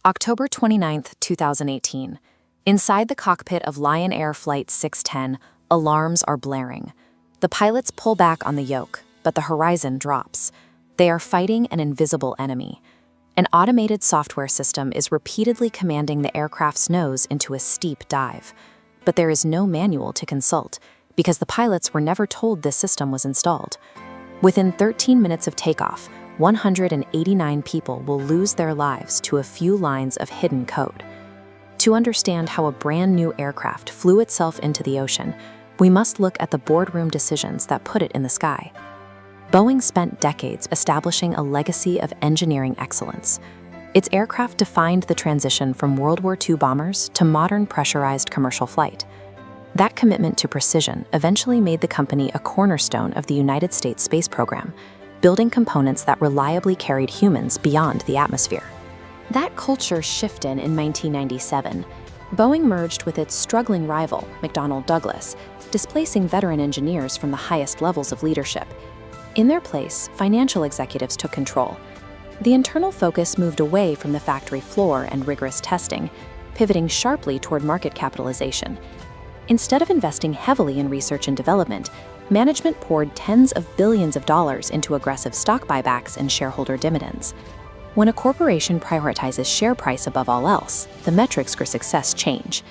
October 29, 2018. Inside the cockpit of Lion Air Flight 610, alarms are blaring. The pilots pull back on the yoke, but the horizon drops. They are fighting an invisible enemy. An automated software system is repeatedly commanding the aircraft's nose into a steep dive. But there is no manual to consult, because the pilots were never told this system was installed. Within 13 minutes of takeoff, 189 people will lose their lives to a few lines of hidden code. To understand how a brand new aircraft flew itself into the ocean, we must look at the boardroom decisions that put it in the sky. Boeing spent decades establishing a legacy of engineering excellence. Its aircraft defined the transition from World War II bombers to modern pressurized commercial flight. That commitment to precision eventually made the company a cornerstone of the United States space program, building components that reliably carried humans beyond the atmosphere. That culture shifted in 1997. Boeing merged with its struggling rival, McDonnell Douglas, displacing veteran engineers from the highest levels of leadership. In their place, financial executives took control. The internal focus moved away from the factory floor and rigorous testing, pivoting sharply toward market capitalization. Instead of investing heavily in research and development, management poured tens of billions of dollars into aggressive stock buybacks and shareholder dividends. When a corporation prioritizes share price above all else, the metrics for success change.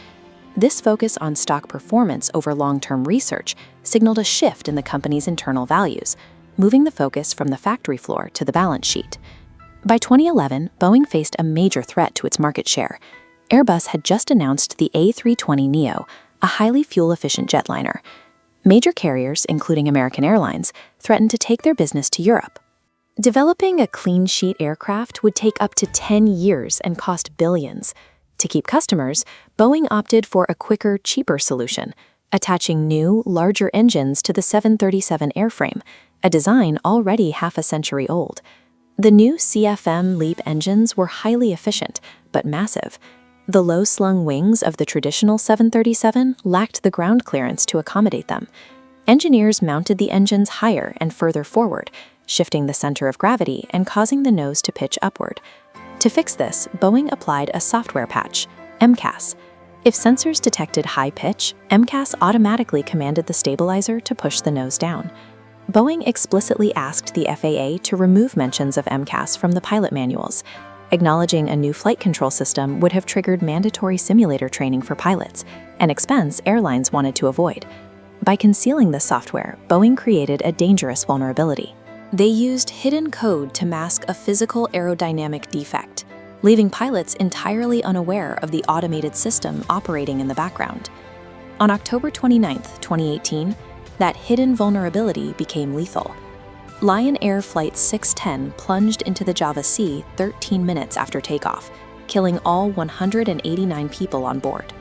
This focus on stock performance over long-term research signaled a shift in the company's internal values, moving the focus from the factory floor to the balance sheet. By 2011, Boeing faced a major threat to its market share. Airbus had just announced the A320neo, a highly fuel-efficient jetliner. Major carriers, including American Airlines, threatened to take their business to Europe. Developing a clean-sheet aircraft would take up to 10 years and cost billions. To keep customers, Boeing opted for a quicker, cheaper solution, attaching new, larger engines to the 737 airframe, a design already half a century old. The new CFM LEAP engines were highly efficient, but massive. The low-slung wings of the traditional 737 lacked the ground clearance to accommodate them. Engineers mounted the engines higher and further forward, shifting the center of gravity and causing the nose to pitch upward. To fix this, Boeing applied a software patch, MCAS. If sensors detected high pitch, MCAS automatically commanded the stabilizer to push the nose down. Boeing explicitly asked the FAA to remove mentions of MCAS from the pilot manuals. Acknowledging a new flight control system would have triggered mandatory simulator training for pilots, an expense airlines wanted to avoid. By concealing this software, Boeing created a dangerous vulnerability. They used hidden code to mask a physical aerodynamic defect, leaving pilots entirely unaware of the automated system operating in the background. On October 29, 2018, that hidden vulnerability became lethal. Lion Air Flight 610 plunged into the Java Sea 13 minutes after takeoff, killing all 189 people on board.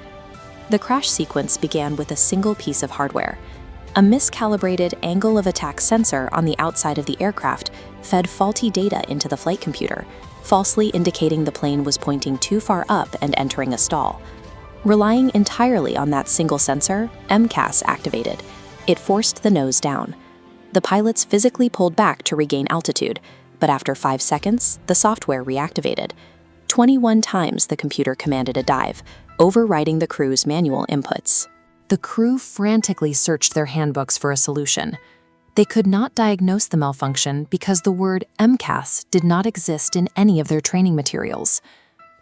The crash sequence began with a single piece of hardware. A miscalibrated angle of attack sensor on the outside of the aircraft fed faulty data into the flight computer, falsely indicating the plane was pointing too far up and entering a stall. Relying entirely on that single sensor, MCAS activated. It forced the nose down. The pilots physically pulled back to regain altitude, but after 5 seconds, the software reactivated. 21 times the computer commanded a dive, overriding the crew's manual inputs. The crew frantically searched their handbooks for a solution. They could not diagnose the malfunction because the word MCAS did not exist in any of their training materials.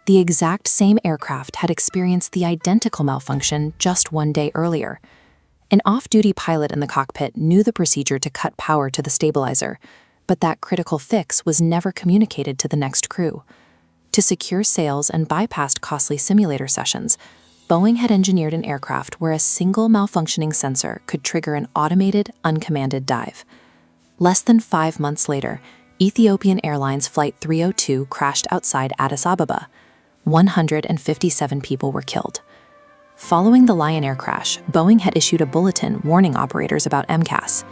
The exact same aircraft had experienced the identical malfunction just 1 day earlier. An off-duty pilot in the cockpit knew the procedure to cut power to the stabilizer, but that critical fix was never communicated to the next crew. To secure sales and bypass costly simulator sessions, Boeing had engineered an aircraft where a single malfunctioning sensor could trigger an automated, uncommanded dive. Less than 5 months later, Ethiopian Airlines Flight 302 crashed outside Addis Ababa. 157 people were killed. Following the Lion Air crash, Boeing had issued a bulletin warning operators about MCAS.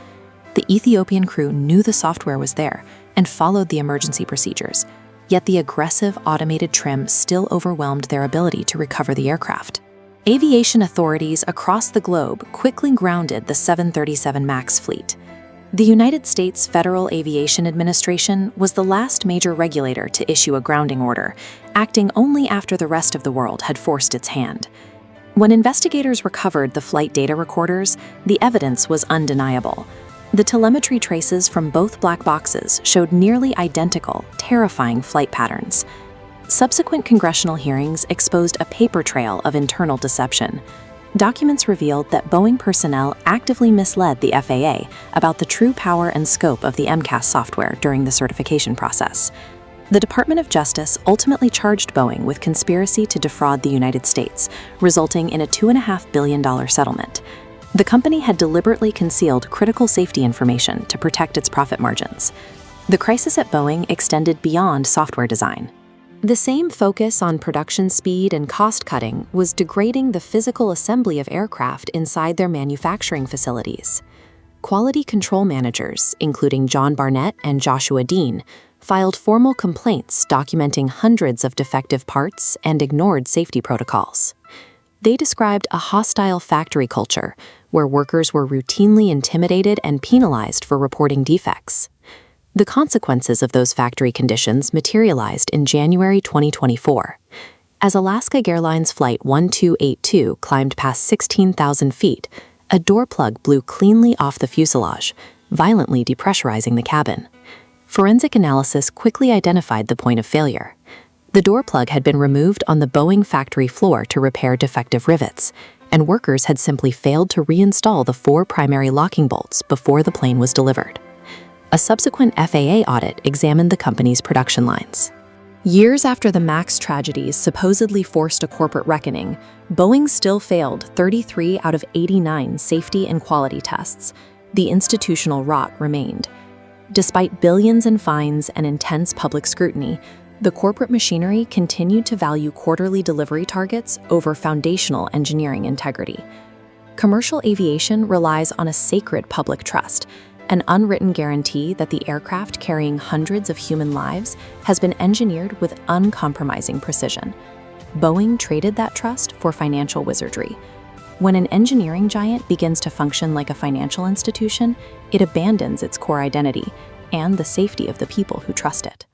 The Ethiopian crew knew the software was there and followed the emergency procedures, yet the aggressive automated trim still overwhelmed their ability to recover the aircraft. Aviation authorities across the globe quickly grounded the 737 MAX fleet. The United States Federal Aviation Administration was the last major regulator to issue a grounding order, acting only after the rest of the world had forced its hand. When investigators recovered the flight data recorders, the evidence was undeniable. The telemetry traces from both black boxes showed nearly identical, terrifying flight patterns. Subsequent congressional hearings exposed a paper trail of internal deception. Documents revealed that Boeing personnel actively misled the FAA about the true power and scope of the MCAS software during the certification process. The Department of Justice ultimately charged Boeing with conspiracy to defraud the United States, resulting in a $2.5 billion settlement. The company had deliberately concealed critical safety information to protect its profit margins. The crisis at Boeing extended beyond software design. The same focus on production speed and cost-cutting was degrading the physical assembly of aircraft inside their manufacturing facilities. Quality control managers, including John Barnett and Joshua Dean, filed formal complaints documenting hundreds of defective parts and ignored safety protocols. They described a hostile factory culture where workers were routinely intimidated and penalized for reporting defects. The consequences of those factory conditions materialized in January 2024. As Alaska Airlines Flight 1282 climbed past 16,000 feet, a door plug blew cleanly off the fuselage, violently depressurizing the cabin. Forensic analysis quickly identified the point of failure. The door plug had been removed on the Boeing factory floor to repair defective rivets, and workers had simply failed to reinstall the 4 primary locking bolts before the plane was delivered. A subsequent FAA audit examined the company's production lines. Years after the MAX tragedies supposedly forced a corporate reckoning, Boeing still failed 33 out of 89 safety and quality tests. The institutional rot remained. Despite billions in fines and intense public scrutiny, the corporate machinery continued to value quarterly delivery targets over foundational engineering integrity. Commercial aviation relies on a sacred public trust, an unwritten guarantee that the aircraft carrying hundreds of human lives has been engineered with uncompromising precision. Boeing traded that trust for financial wizardry. When an engineering giant begins to function like a financial institution, it abandons its core identity and the safety of the people who trust it.